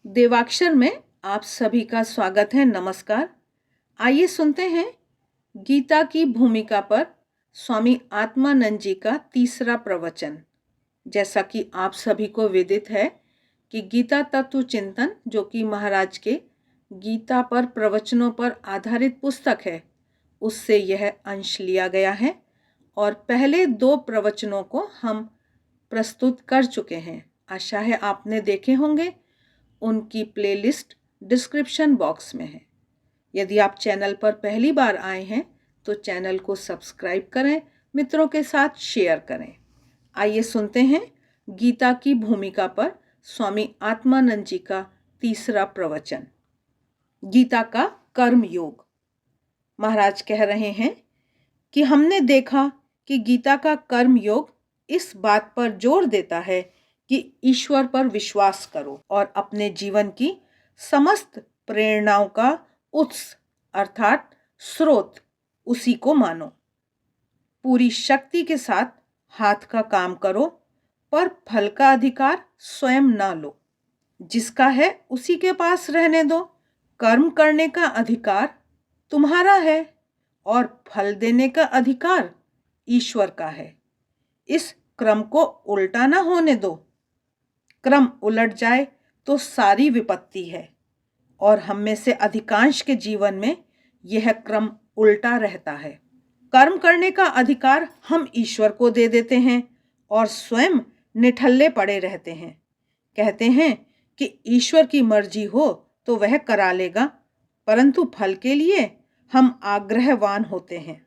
देवाक्षर में आप सभी का स्वागत है। नमस्कार। आइए सुनते हैं गीता की भूमिका पर स्वामी आत्मानंद जी का तीसरा प्रवचन। जैसा कि आप सभी को विदित है कि गीता तत्व चिंतन, जो कि महाराज के गीता पर प्रवचनों पर आधारित पुस्तक है, उससे यह अंश लिया गया है और पहले 2 प्रवचनों को हम प्रस्तुत कर चुके हैं। आशा है आपने देखे होंगे। उनकी प्लेलिस्ट डिस्क्रिप्शन बॉक्स में है। यदि आप चैनल पर पहली बार आए हैं तो चैनल को सब्सक्राइब करें, मित्रों के साथ शेयर करें। आइए सुनते हैं गीता की भूमिका पर स्वामी आत्मानंद जी का तीसरा प्रवचन। गीता का कर्म योग। महाराज कह रहे हैं कि हमने देखा कि गीता का कर्म योग इस बात पर जोर देता है कि ईश्वर पर विश्वास करो और अपने जीवन की समस्त प्रेरणाओं का उत्स अर्थात स्रोत उसी को मानो। पूरी शक्ति के साथ हाथ का काम करो, पर फल का अधिकार स्वयं ना लो। जिसका है उसी के पास रहने दो। कर्म करने का अधिकार तुम्हारा है और फल देने का अधिकार ईश्वर का है। इस क्रम को उल्टा ना होने दो। क्रम उलट जाए तो सारी विपत्ति है और हम में से अधिकांश के जीवन में यह क्रम उल्टा रहता है। कर्म करने का अधिकार हम ईश्वर को दे देते हैं और स्वयं निठल्ले पड़े रहते हैं। कहते हैं कि ईश्वर की मर्जी हो तो वह करा लेगा, परंतु फल के लिए हम आग्रहवान होते हैं।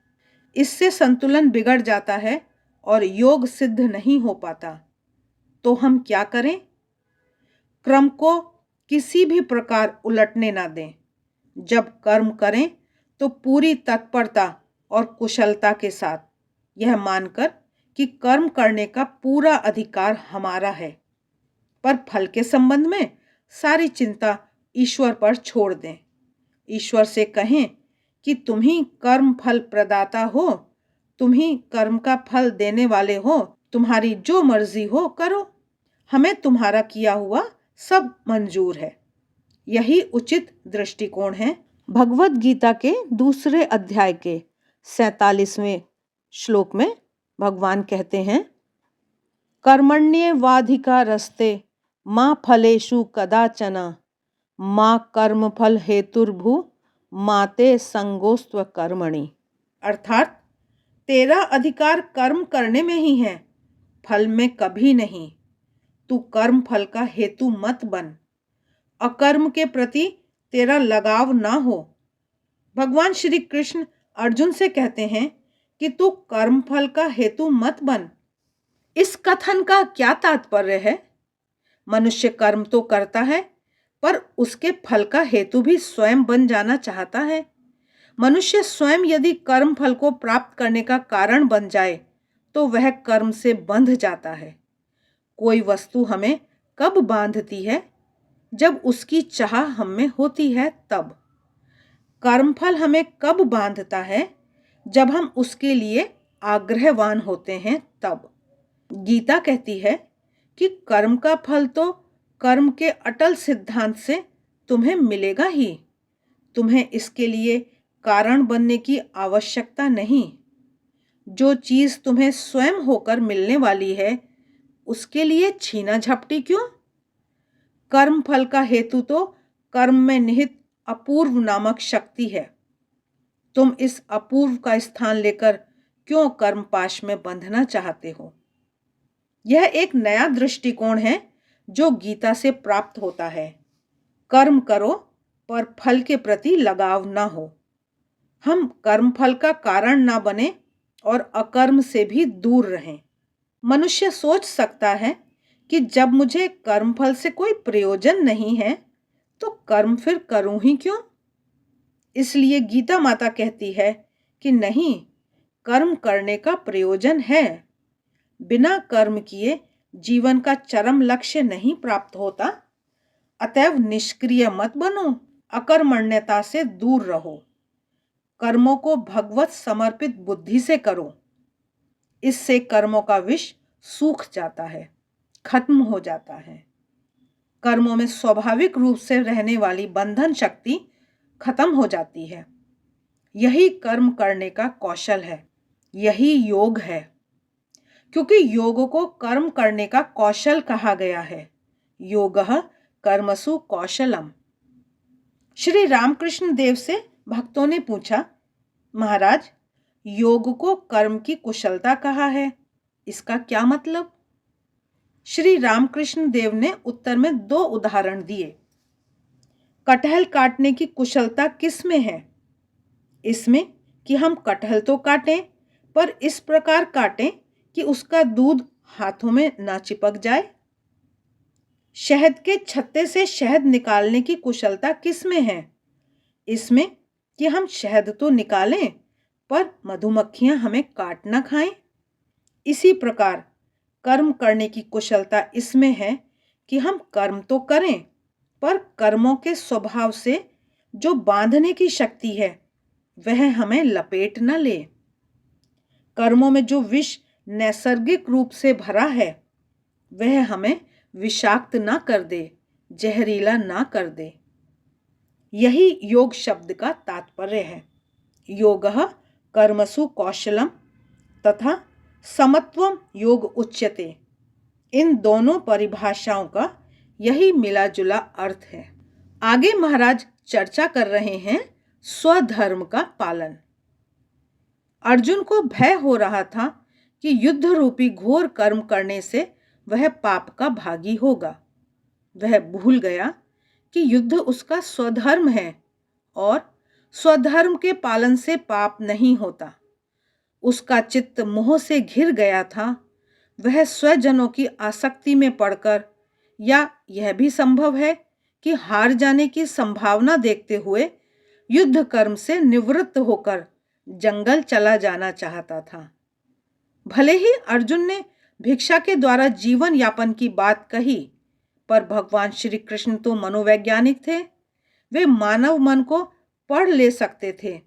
इससे संतुलन बिगड़ जाता है और योग सिद्ध नहीं हो पाता। तो हम क्या करें? क्रम को किसी भी प्रकार उलटने ना दें। जब कर्म करें तो पूरी तत्परता और कुशलता के साथ, यह मानकर कि कर्म करने का पूरा अधिकार हमारा है, पर फल के संबंध में सारी चिंता ईश्वर पर छोड़ दें। ईश्वर से कहें कि तुम ही कर्म फल प्रदाता हो, तुम ही कर्म का फल देने वाले हो, तुम्हारी जो मर्जी हो करो, हमें तुम्हारा किया हुआ सब मंजूर है। यही उचित दृष्टिकोण है। भगवत गीता के दूसरे अध्याय के 47वें श्लोक में भगवान कहते हैं, कर्मण्येवाधिकारस्ते मा फलेषु कदाचन मा कर्म फल हेतुर्भु माते संगोस्त्व कर्मणि। अर्थात तेरा अधिकार कर्म करने में ही है, फल में कभी नहीं। तू कर्म फल का हेतु मत बन। अकर्म के प्रति तेरा लगाव ना हो। भगवान श्री कृष्ण अर्जुन से कहते हैं कि तू कर्म फल का हेतु मत बन। इस कथन का क्या तात्पर्य है? मनुष्य कर्म तो करता है, पर उसके फल का हेतु भी स्वयं बन जाना चाहता है। मनुष्य स्वयं यदि कर्म फल को प्राप्त करने का कारण बन जाए तो वह कर्म से बंध जाता है। कोई वस्तु हमें कब बांधती है? जब उसकी चाह हम में होती है तब। कर्मफल हमें कब बांधता है? जब हम उसके लिए आग्रहवान होते हैं तब। गीता कहती है कि कर्म का फल तो कर्म के अटल सिद्धांत से तुम्हें मिलेगा ही। तुम्हें इसके लिए कारण बनने की आवश्यकता नहीं। जो चीज तुम्हें स्वयं होकर मिलने वाली है, उसके लिए छीना झपटी क्यों? कर्म फल का हेतु तो कर्म में निहित अपूर्व नामक शक्ति है। तुम इस अपूर्व का स्थान लेकर क्यों कर्म पाश में बंधना चाहते हो? यह एक नया दृष्टिकोण है जो गीता से प्राप्त होता है। कर्म करो पर फल के प्रति लगाव ना हो। हम कर्म फल का कारण ना बने और अकर्म से भी दूर रहें। मनुष्य सोच सकता है कि जब मुझे कर्मफल से कोई प्रयोजन नहीं है तो कर्म फिर करूं ही क्यों? इसलिए गीता माता कहती है कि नहीं, कर्म करने का प्रयोजन है। बिना कर्म किए जीवन का चरम लक्ष्य नहीं प्राप्त होता। अतएव निष्क्रिय मत बनो, अकर्मण्यता से दूर रहो। कर्मों को भगवत समर्पित बुद्धि से करो। इससे कर्मों का विष सूख जाता है, खत्म हो जाता है। कर्मों में स्वाभाविक रूप से रहने वाली बंधन शक्ति खत्म हो जाती है। यही कर्म करने का कौशल है, यही योग है। क्योंकि योग को कर्म करने का कौशल कहा गया है। योगः कर्मसु कौशलम। श्री रामकृष्ण देव से भक्तों ने पूछा, महाराज, योग को कर्म की कुशलता कहा है, इसका क्या मतलब? श्री रामकृष्ण देव ने उत्तर में 2 उदाहरण दिए। कटहल काटने की कुशलता किस में है? इसमें कि हम कटहल तो काटें, पर इस प्रकार काटें कि उसका दूध हाथों में ना चिपक जाए। शहद के छत्ते से शहद निकालने की कुशलता किस में है? इसमें कि हम शहद तो निकालें, पर मधुमक्खियां हमें काट ना खाएं। इसी प्रकार कर्म करने की कुशलता इसमें है कि हम कर्म तो करें, पर कर्मों के स्वभाव से जो बांधने की शक्ति है वह हमें लपेट न ले। कर्मों में जो विष नैसर्गिक रूप से भरा है वह हमें विषाक्त ना कर दे, जहरीला ना कर दे। यही योग शब्द का तात्पर्य है। योगः कर्मसु कौशलम तथा समत्वम योग उच्यते। इन दोनों परिभाषाओं का यही मिला जुला अर्थ है। आगे महाराज चर्चा कर रहे हैं स्वधर्म का पालन। अर्जुन को भय हो रहा था कि युद्ध रूपी घोर कर्म करने से वह पाप का भागी होगा। वह भूल गया कि युद्ध उसका स्वधर्म है और स्वधर्म के पालन से पाप नहीं होता। उसका चित्त मोह से घिर गया था। वह स्वजनों की आसक्ति में पड़कर, या यह भी संभव है कि हार जाने की संभावना देखते हुए युद्ध कर्म से निवृत्त होकर जंगल चला जाना चाहता था। भले ही अर्जुन ने भिक्षा के द्वारा जीवन यापन की बात कही, पर भगवान श्री कृष्ण तो मनोवैज्ञानिक थे। वे मानव मन को पढ़ ले सकते थे।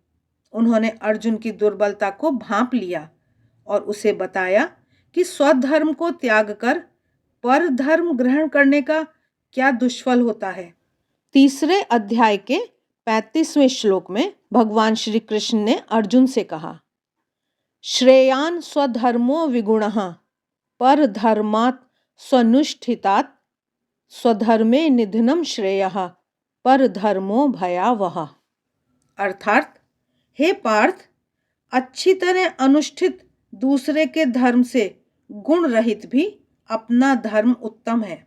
उन्होंने अर्जुन की दुर्बलता को भांप लिया और उसे बताया कि स्वधर्म को त्याग कर पर धर्म ग्रहण करने का क्या दुष्फल होता है। 3 अध्याय के 35वें श्लोक में भगवान श्री कृष्ण ने अर्जुन से कहा, श्रेयान स्वधर्मो विगुणः पर धर्मात् स्वनुष्ठितात् स्वधर्मे निधनम श्रेयः पर धर्मो भयावह। अर्थात, हे पार्थ, अच्छी तरह अनुष्ठित दूसरे के धर्म से गुण रहित भी अपना धर्म उत्तम है।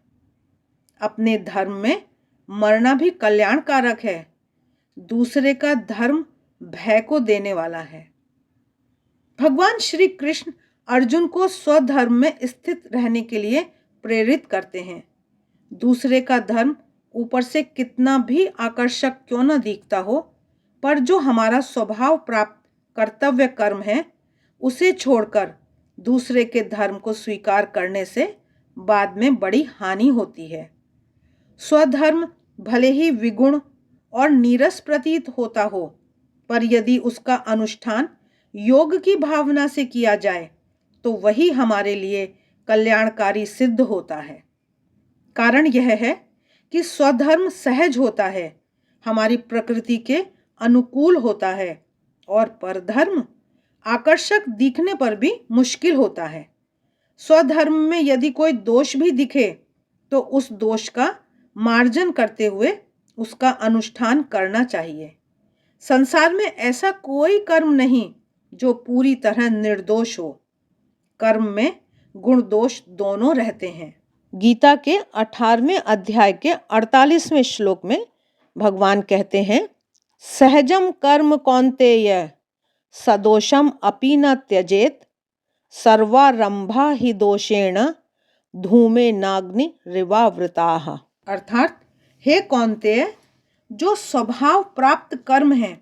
अपने धर्म में मरना भी कल्याणकारक है। दूसरे का धर्म भय को देने वाला है। भगवान श्री कृष्ण अर्जुन को स्वधर्म में स्थित रहने के लिए प्रेरित करते हैं। दूसरे का धर्म ऊपर से कितना भी आकर्षक क्यों न दिखता हो, पर जो हमारा स्वभाव प्राप्त कर्तव्य कर्म है उसे छोड़कर दूसरे के धर्म को स्वीकार करने से बाद में बड़ी हानि होती है। स्वधर्म भले ही विगुण और नीरस प्रतीत होता हो, पर यदि उसका अनुष्ठान योग की भावना से किया जाए तो वही हमारे लिए कल्याणकारी सिद्ध होता है। कारण यह है कि स्वधर्म सहज होता है, हमारी प्रकृति के अनुकूल होता है, और परधर्म आकर्षक दिखने पर भी मुश्किल होता है। स्वधर्म में यदि कोई दोष भी दिखे तो उस दोष का मार्जन करते हुए उसका अनुष्ठान करना चाहिए। संसार में ऐसा कोई कर्म नहीं जो पूरी तरह निर्दोष हो। कर्म में गुण दोष दोनों रहते हैं। गीता के 18वें अध्याय के 48वें श्लोक में भगवान कहते हैं, सहजम कर्म कौन्तेय सदोषम अपि न त्यजेत सर्वारंभा ही दोषेण धूमे नाग्नि रिवावृताः। अर्थात, हे कौन्तेय, जो स्वभाव प्राप्त कर्म हैं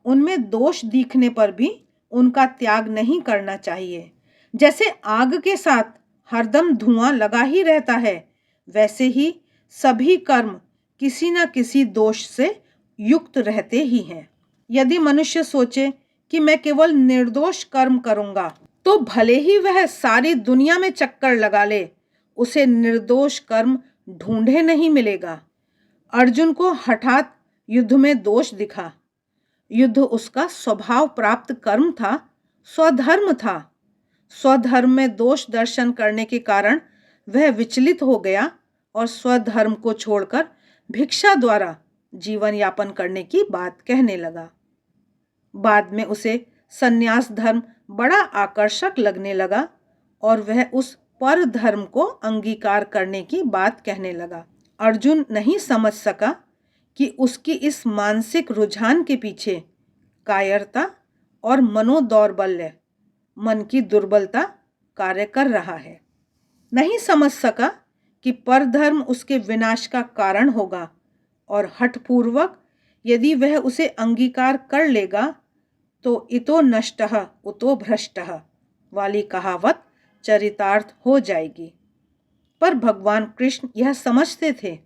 उनमें दोष दिखने पर भी उनका त्याग नहीं करना चाहिए। जैसे आग के साथ हरदम धुआं लगा ही रहता है, वैसे ही सभी कर्म किसी न किसी दोष से युक्त रहते ही हैं। यदि मनुष्य सोचे कि मैं केवल निर्दोष कर्म करूंगा, तो भले ही वह सारी दुनिया में चक्कर लगा ले, उसे निर्दोष कर्म ढूंढे नहीं मिलेगा। अर्जुन को हठात युद्ध में दोष दिखा। युद्ध उसका स्वभाव प्राप्त कर्म था, स्वधर्म था। स्वधर्म में दोष दर्शन करने के कारण वह विचलित हो गया और स्वधर्म को छोड़कर भिक्षा द्वारा जीवन यापन करने की बात कहने लगा। बाद में उसे संन्यास धर्म बड़ा आकर्षक लगने लगा और वह उस पर धर्म को अंगीकार करने की बात कहने लगा। अर्जुन नहीं समझ सका कि उसकी इस मानसिक रुझान के पीछे कायरता और मनोदौर्बल्य, मन की दुर्बलता कार्य कर रहा है। नहीं समझ सका कि परधर्म उसके विनाश का कारण होगा और हठपूर्वक यदि वह उसे अंगीकार कर लेगा तो इतो नष्टः उतो भ्रष्टः वाली कहावत चरितार्थ हो जाएगी। पर भगवान कृष्ण यह समझते थे,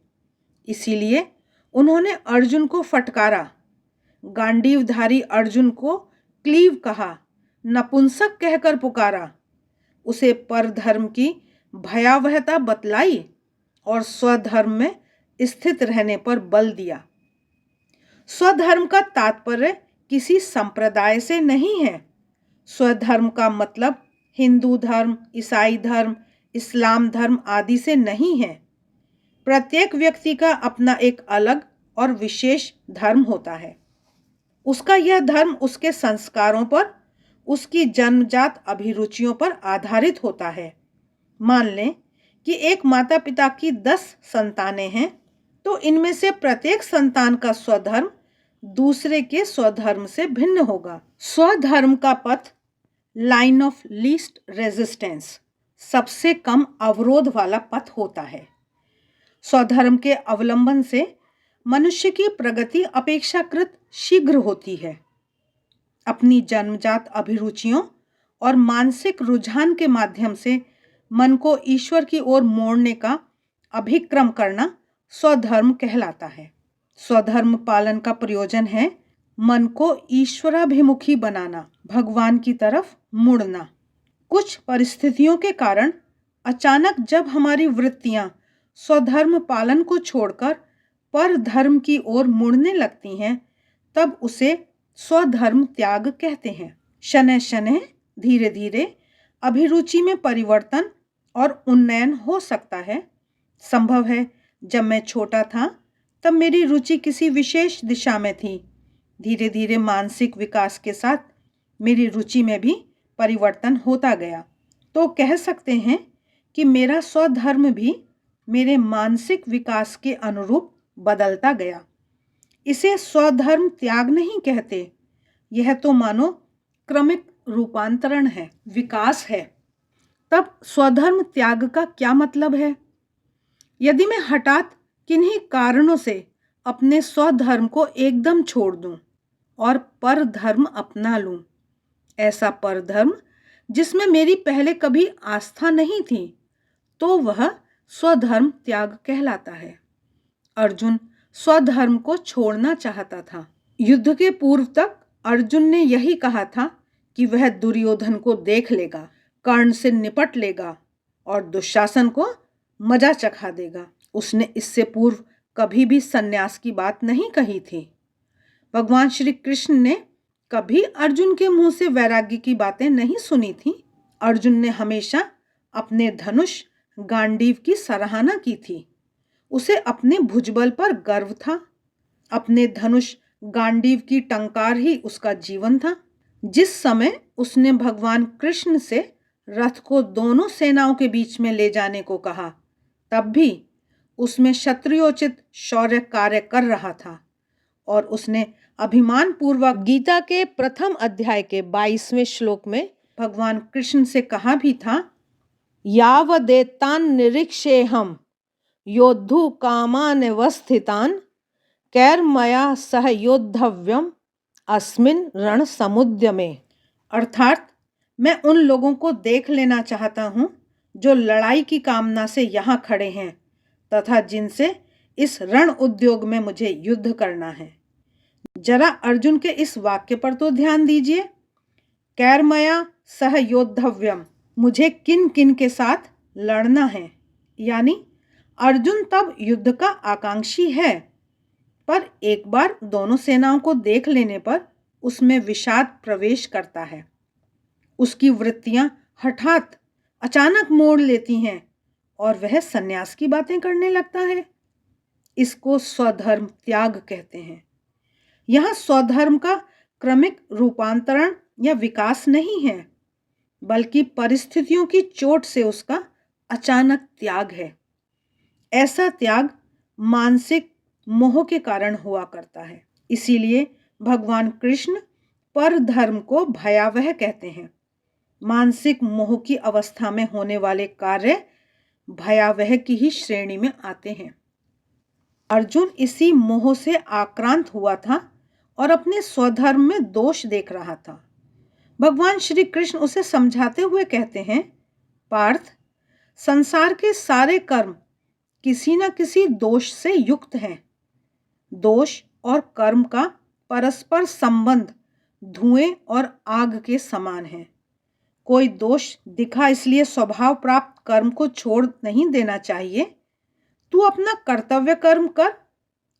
इसीलिए उन्होंने अर्जुन को फटकारा। गांडीवधारी अर्जुन को क्लीव कहा, नपुंसक कहकर पुकारा, उसे परधर्म की भयावहता बतलाई और स्वधर्म में स्थित रहने पर बल दिया। स्वधर्म का तात्पर्य किसी संप्रदाय से नहीं है। स्वधर्म का मतलब हिंदू धर्म, ईसाई धर्म, इस्लाम धर्म आदि से नहीं है। प्रत्येक व्यक्ति का अपना एक अलग और विशेष धर्म होता है। उसका यह धर्म उसके संस्कारों पर, उसकी जन्मजात अभिरुचियों पर आधारित होता है। मान लें कि एक माता पिता की 10 संतानें हैं, तो इनमें से प्रत्येक संतान का स्वधर्म दूसरे के स्वधर्म से भिन्न होगा। स्वधर्म का पथ लाइन ऑफ लीस्ट रेजिस्टेंस, सबसे कम अवरोध वाला पथ होता है। स्वधर्म के अवलंबन से मनुष्य की प्रगति अपेक्षाकृत शीघ्र होती है। अपनी जन्मजात अभिरुचियों और मानसिक रुझान के माध्यम से मन को ईश्वर की ओर मोड़ने का अभिक्रम करना स्वधर्म कहलाता है। स्वधर्म पालन का प्रयोजन है मन को ईश्वराभिमुखी बनाना, भगवान की तरफ मुड़ना। कुछ परिस्थितियों के कारण अचानक जब हमारी वृत्तियां स्वधर्म पालन को छोड़कर पर धर्म की ओर मुड़ने लगती हैं, तब उसे स्वधर्म त्याग कहते हैं। शनैः शनैः, धीरे धीरे अभिरुचि में परिवर्तन और उन्नयन हो सकता है। संभव है जब मैं छोटा था तब मेरी रुचि किसी विशेष दिशा में थी। धीरे धीरे मानसिक विकास के साथ मेरी रुचि में भी परिवर्तन होता गया। तो कह सकते हैं कि मेरा स्वधर्म भी मेरे मानसिक विकास के अनुरूप बदलता गया। इसे स्वधर्म त्याग नहीं कहते, यह तो मानो क्रमिक रूपांतरण है, विकास है। तब स्वधर्म त्याग का क्या मतलब है? यदि मैं हठात किन्हीं कारणों से अपने स्वधर्म को एकदम छोड़ दूं और परधर्म अपना लूं, ऐसा परधर्म जिसमें मेरी पहले कभी आस्था नहीं थी, तो वह स्वधर्म त्याग कहलाता है। अर्जुन स्वधर्म को छोड़ना चाहता था। युद्ध के पूर्व तक अर्जुन ने यही कहा था कि वह दुर्योधन को देख लेगा, कर्ण से निपट लेगा और दुशासन को मजा चखा देगा। उसने इससे पूर्व कभी भी संन्यास की बात नहीं कही थी। भगवान श्री कृष्ण ने कभी अर्जुन के मुंह से वैराग्य की बातें नहीं सुनी थी। अर्जुन ने हमेशा अपने धनुष गांडीव की सराहना की थी। उसे अपने भुजबल पर गर्व था। अपने धनुष गांडीव की टंकार ही उसका जीवन था। जिस समय उसने भगवान कृष्ण से रथ को दोनों सेनाओं के बीच में ले जाने को कहा, तब भी उसमें क्षत्रियोचित शौर्य कार्य कर रहा था और उसने अभिमान पूर्वक गीता के प्रथम अध्याय के 22वें श्लोक में भगवान कृष्ण से कहा भी था, यावदेतान् निरीक्षेऽहं योद्धु कामानवस्थितान् कैर्मया सह योद्धव्यम अस्मिन् रण समुद्यमे। अर्थात मैं उन लोगों को देख लेना चाहता हूँ जो लड़ाई की कामना से यहाँ खड़े हैं तथा जिनसे इस रण उद्योग में मुझे युद्ध करना है। जरा अर्जुन के इस वाक्य पर तो ध्यान दीजिए। कैर्मया सह योद्धव्यम, मुझे किन किन के साथ लड़ना है, यानी अर्जुन तब युद्ध का आकांक्षी है, पर एक बार दोनों सेनाओं को देख लेने पर उसमें विषाद प्रवेश करता है। उसकी वृत्तियां हठात अचानक मोड़ लेती हैं और वह सन्यास की बातें करने लगता है। इसको स्वधर्म त्याग कहते हैं। यहाँ स्वधर्म का क्रमिक रूपांतरण या विकास नहीं है, बल्कि परिस्थितियों की चोट से उसका अचानक त्याग है। ऐसा त्याग मानसिक मोह के कारण हुआ करता है। इसीलिए भगवान कृष्ण परधर्म को भयावह कहते हैं। मानसिक मोह की अवस्था में होने वाले कार्य भयावह की ही श्रेणी में आते हैं। अर्जुन इसी मोह से आक्रांत हुआ था और अपने स्वधर्म में दोष देख रहा था। भगवान श्री कृष्ण उसे समझाते हुए कहते हैं, पार्थ, संसार के सारे कर्म किसी न किसी दोष से युक्त हैं। दोष और कर्म का परस्पर संबंध धुएं और आग के समान है। कोई दोष दिखा इसलिए स्वभाव प्राप्त कर्म को छोड़ नहीं देना चाहिए। तू अपना कर्तव्य कर्म कर,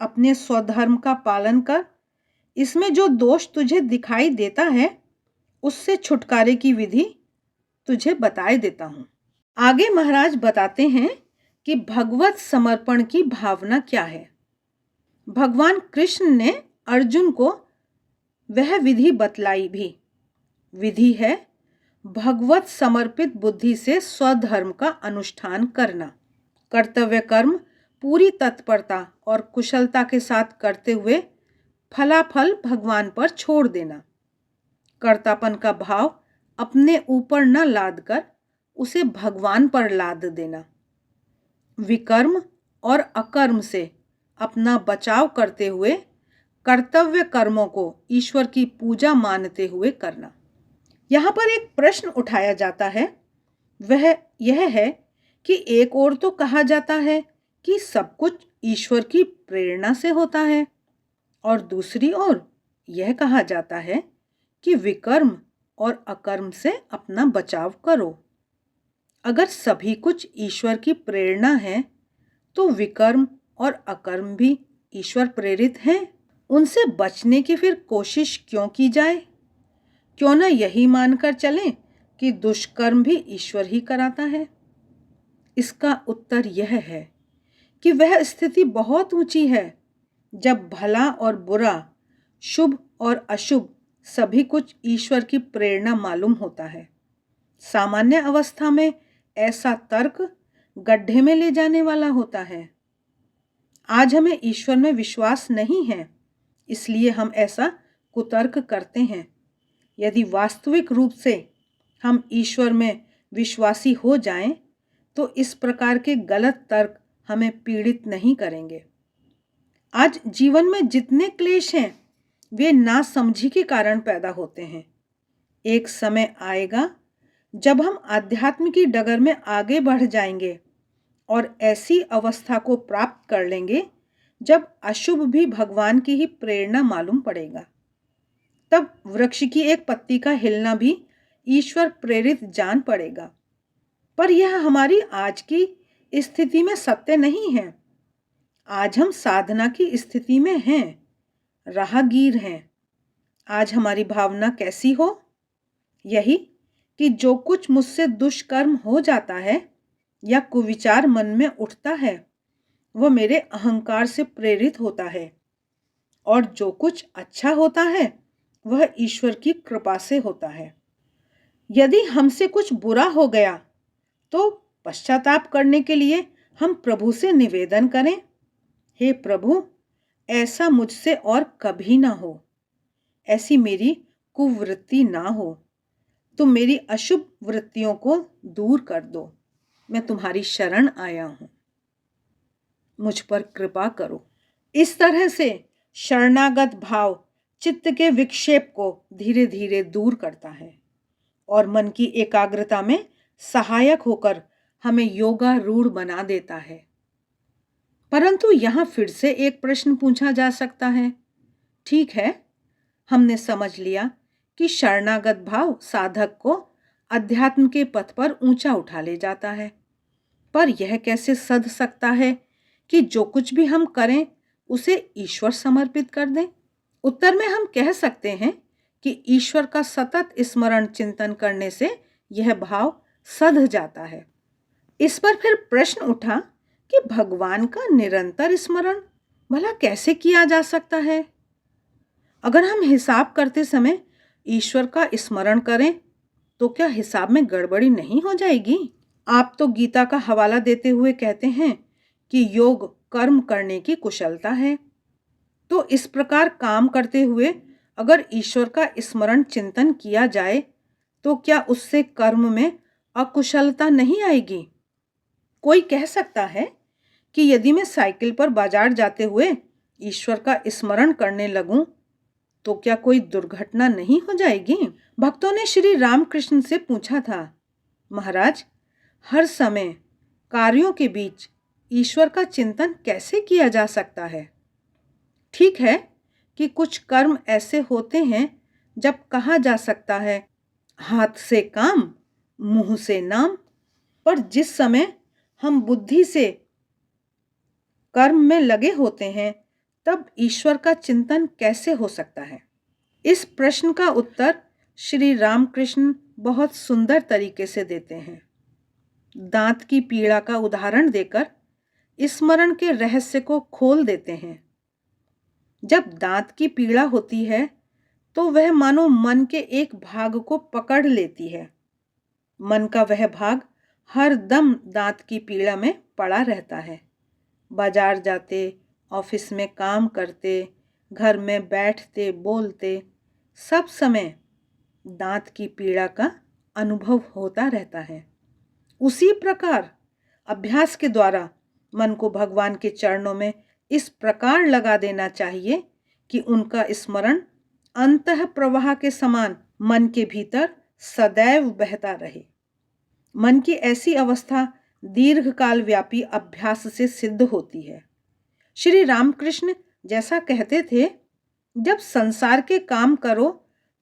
अपने स्वधर्म का पालन कर। इसमें जो दोष तुझे दिखाई देता है उससे छुटकारे की विधि तुझे बताए देता हूं। आगे महाराज बताते हैं कि भगवत समर्पण की भावना क्या है। भगवान कृष्ण ने अर्जुन को वह विधि बतलाई भी। विधि है भगवत समर्पित बुद्धि से स्वधर्म का अनुष्ठान करना। कर्तव्य कर्म पूरी तत्परता और कुशलता के साथ करते हुए फलाफल भगवान पर छोड़ देना। कर्तापन का भाव अपने ऊपर न लाद कर उसे भगवान पर लाद देना। विकर्म और अकर्म से अपना बचाव करते हुए कर्तव्य कर्मों को ईश्वर की पूजा मानते हुए करना। यहाँ पर एक प्रश्न उठाया जाता है, वह यह है कि एक ओर तो कहा जाता है कि सब कुछ ईश्वर की प्रेरणा से होता है, और दूसरी ओर यह कहा जाता है कि विकर्म और अकर्म से अपना बचाव करो। अगर सभी कुछ ईश्वर की प्रेरणा है तो विकर्म और अकर्म भी ईश्वर प्रेरित हैं। उनसे बचने की फिर कोशिश क्यों की जाए? क्यों न यही मानकर चलें कि दुष्कर्म भी ईश्वर ही कराता है? इसका उत्तर यह है कि वह स्थिति बहुत ऊंची है जब भला और बुरा, शुभ और अशुभ सभी कुछ ईश्वर की प्रेरणा मालूम होता है। सामान्य अवस्था में ऐसा तर्क गड्ढे में ले जाने वाला होता है। आज हमें ईश्वर में विश्वास नहीं है, इसलिए हम ऐसा कुतर्क करते हैं। यदि वास्तविक रूप से हम ईश्वर में विश्वासी हो जाएं, तो इस प्रकार के गलत तर्क हमें पीड़ित नहीं करेंगे। आज जीवन में जितने क्लेश हैं वे नासमझी के कारण पैदा होते हैं। एक समय आएगा जब हम आध्यात्म की डगर में आगे बढ़ जाएंगे और ऐसी अवस्था को प्राप्त कर लेंगे जब अशुभ भी भगवान की ही प्रेरणा मालूम पड़ेगा। तब वृक्ष की एक पत्ती का हिलना भी ईश्वर प्रेरित जान पड़ेगा। पर यह हमारी आज की स्थिति में सत्य नहीं है। आज हम साधना की स्थिति में हैं, राहगीर हैं। आज हमारी भावना कैसी हो? यही कि जो कुछ मुझसे दुष्कर्म हो जाता है या कुविचार मन में उठता है वह मेरे अहंकार से प्रेरित होता है, और जो कुछ अच्छा होता है वह ईश्वर की कृपा से होता है। यदि हमसे कुछ बुरा हो गया तो पश्चाताप करने के लिए हम प्रभु से निवेदन करें, हे प्रभु, ऐसा मुझसे और कभी ना हो, ऐसी मेरी कुवृत्ति ना हो, तुम मेरी अशुभ वृत्तियों को दूर कर दो, मैं तुम्हारी शरण आया हूं, मुझ पर कृपा करो। इस तरह से शरणागत भाव चित्त के विक्षेप को धीरे धीरे दूर करता है और मन की एकाग्रता में सहायक होकर हमें योगारूढ़ बना देता है। परंतु यहाँ फिर से एक प्रश्न पूछा जा सकता है। ठीक है, हमने समझ लिया कि शरणागत भाव साधक को अध्यात्म के पथ पर ऊंचा उठा ले जाता है, पर यह कैसे सध सकता है कि जो कुछ भी हम करें उसे ईश्वर समर्पित कर दें? उत्तर में हम कह सकते हैं कि ईश्वर का सतत स्मरण चिंतन करने से यह भाव सध जाता है। इस पर फिर प्रश्न उठा कि भगवान का निरंतर स्मरण भला कैसे किया जा सकता है? अगर हम हिसाब करते समय ईश्वर का स्मरण करें तो क्या हिसाब में गड़बड़ी नहीं हो जाएगी? आप तो गीता का हवाला देते हुए कहते हैं कि योग कर्म करने की कुशलता है। तो इस प्रकार काम करते हुए अगर ईश्वर का स्मरण चिंतन किया जाए तो क्या उससे कर्म में अकुशलता नहीं आएगी? कोई कह सकता है कि यदि मैं साइकिल पर बाजार जाते हुए ईश्वर का स्मरण करने लगूं तो क्या कोई दुर्घटना नहीं हो जाएगी? भक्तों ने श्री रामकृष्ण से पूछा था, महाराज, हर समय कार्यों के बीच ईश्वर का चिंतन कैसे किया जा सकता है? ठीक है कि कुछ कर्म ऐसे होते हैं जब कहा जा सकता है हाथ से काम मुंह से नाम, पर जिस समय हम बुद्धि से कर्म में लगे होते हैं तब ईश्वर का चिंतन कैसे हो सकता है? इस प्रश्न का उत्तर श्री रामकृष्ण बहुत सुंदर तरीके से देते हैं। दांत की पीड़ा का उदाहरण देकर स्मरण के रहस्य को खोल देते हैं। जब दांत की पीड़ा होती है तो वह मानो मन के एक भाग को पकड़ लेती है। मन का वह भाग हर दम दांत की पीड़ा में पड़ा रहता है। बाजार जाते, ऑफिस में काम करते, घर में बैठते बोलते, सब समय दांत की पीड़ा का अनुभव होता रहता है। उसी प्रकार अभ्यास के द्वारा मन को भगवान के चरणों में इस प्रकार लगा देना चाहिए कि उनका स्मरण अंतः प्रवाह के समान मन के भीतर सदैव बहता रहे। मन की ऐसी अवस्था दीर्घकाल व्यापी अभ्यास से सिद्ध होती है। श्री रामकृष्ण जैसा कहते थे, जब संसार के काम करो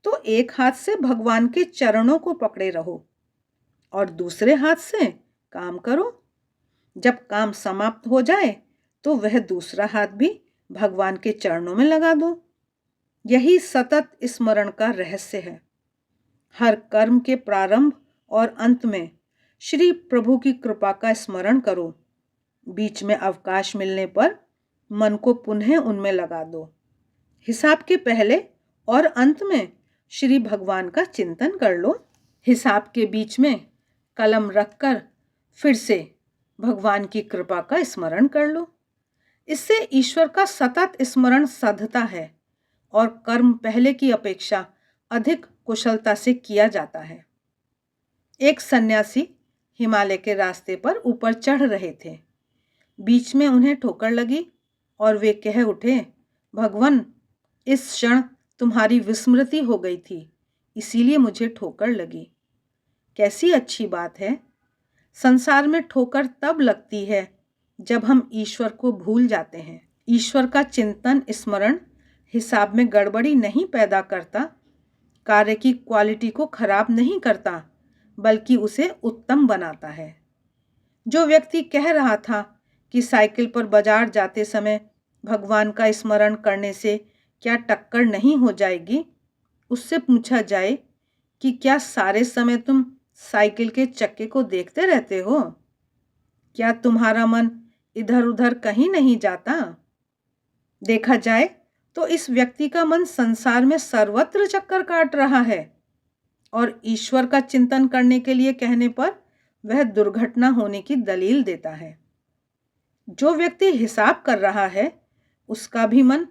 तो एक हाथ से भगवान के चरणों को पकड़े रहो और दूसरे हाथ से काम करो। जब काम समाप्त हो जाए तो वह दूसरा हाथ भी भगवान के चरणों में लगा दो। यही सतत स्मरण का रहस्य है। हर कर्म के प्रारंभ और अंत में श्री प्रभु की कृपा का स्मरण करो। बीच में अवकाश मिलने पर मन को पुनः उनमें लगा दो। हिसाब के पहले और अंत में श्री भगवान का चिंतन कर लो। हिसाब के बीच में कलम रखकर फिर से भगवान की कृपा का स्मरण कर लो। इससे ईश्वर का सतत स्मरण सधता है और कर्म पहले की अपेक्षा अधिक कुशलता से किया जाता है। एक सन्यासी हिमालय के रास्ते पर ऊपर चढ़ रहे थे। बीच में उन्हें ठोकर लगी और वे कह उठे, भगवान, इस क्षण तुम्हारी विस्मृति हो गई थी, इसीलिए मुझे ठोकर लगी। कैसी अच्छी बात है। संसार में ठोकर तब लगती है जब हम ईश्वर को भूल जाते हैं। ईश्वर का चिंतन स्मरण हिसाब में गड़बड़ी नहीं पैदा करता, कार्य की क्वालिटी को खराब नहीं करता, बल्कि उसे उत्तम बनाता है। जो व्यक्ति कह रहा था कि साइकिल पर बाजार जाते समय भगवान का स्मरण करने से क्या टक्कर नहीं हो जाएगी, उससे पूछा जाए कि क्या सारे समय तुम साइकिल के चक्के को देखते रहते हो? क्या तुम्हारा मन इधर उधर कहीं नहीं जाता? देखा जाए तो इस व्यक्ति का मन संसार में सर्वत्र चक्कर काट रहा है और ईश्वर का चिंतन करने के लिए कहने पर वह दुर्घटना होने की दलील देता है। जो व्यक्ति हिसाब कर रहा है उसका भी मन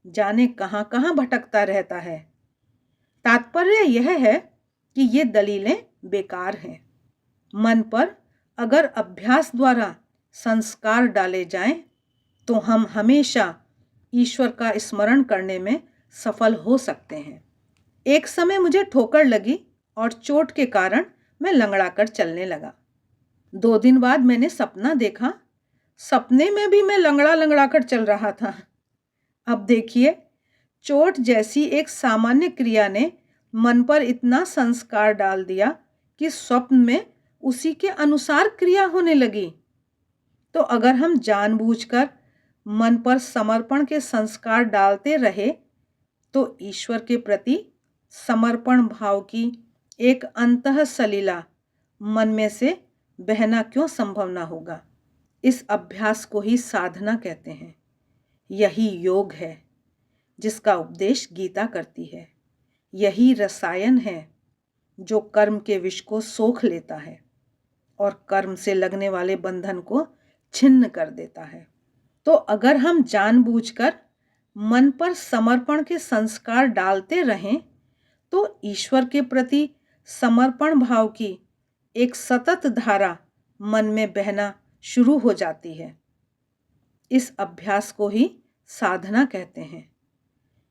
जाने कहां कहां भटकता रहता है। तात्पर्य यह है कि ये दलीलें बेकार हैं। मन पर अगर अभ्यास द्वारा संस्कार डाले जाएं तो हम हमेशा ईश्वर का स्मरण करने में सफल हो सकते हैं। एक समय मुझे ठोकर लगी और चोट के कारण मैं लंगड़ाकर चलने लगा। 2 दिन बाद मैंने सपना देखा। सपने में भी मैं लंगड़ा लंगड़ा कर चल रहा था। अब देखिए, चोट जैसी एक सामान्य क्रिया ने मन पर इतना संस्कार डाल दिया कि स्वप्न में उसी के अनुसार क्रिया होने लगी। तो अगर हम जानबूझकर मन पर समर्पण के संस्कार डालते रहे तो ईश्वर के प्रति समर्पण भाव की एक अंतः सलीला मन में से बहना क्यों संभव ना होगा। इस अभ्यास को ही साधना कहते हैं। यही योग है जिसका उपदेश गीता करती है। यही रसायन है जो कर्म के विष को सोख लेता है और कर्म से लगने वाले बंधन को छिन्न कर देता है। तो अगर हम जानबूझकर मन पर समर्पण के संस्कार डालते रहें तो ईश्वर के प्रति समर्पण भाव की एक सतत धारा मन में बहना शुरू हो जाती है। इस अभ्यास को ही साधना कहते हैं।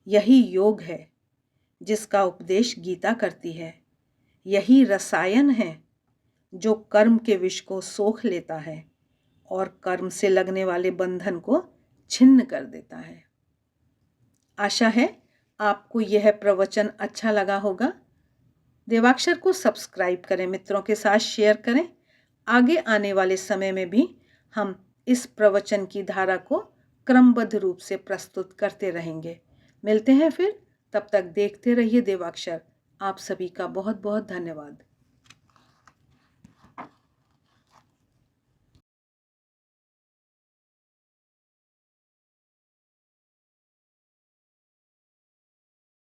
यही योग है जिसका उपदेश गीता करती है। यही रसायन है जो कर्म के विष को सोख लेता है और कर्म से लगने वाले बंधन को छिन्न कर देता है। आशा है आपको यह प्रवचन अच्छा लगा होगा। देवाक्षर को सब्सक्राइब करें, मित्रों के साथ शेयर करें। आगे आने वाले समय में भी हम इस प्रवचन की धारा को क्रमबद्ध रूप से प्रस्तुत करते रहेंगे। मिलते हैं फिर, तब तक देखते रहिए देवाक्षर। आप सभी का बहुत बहुत धन्यवाद।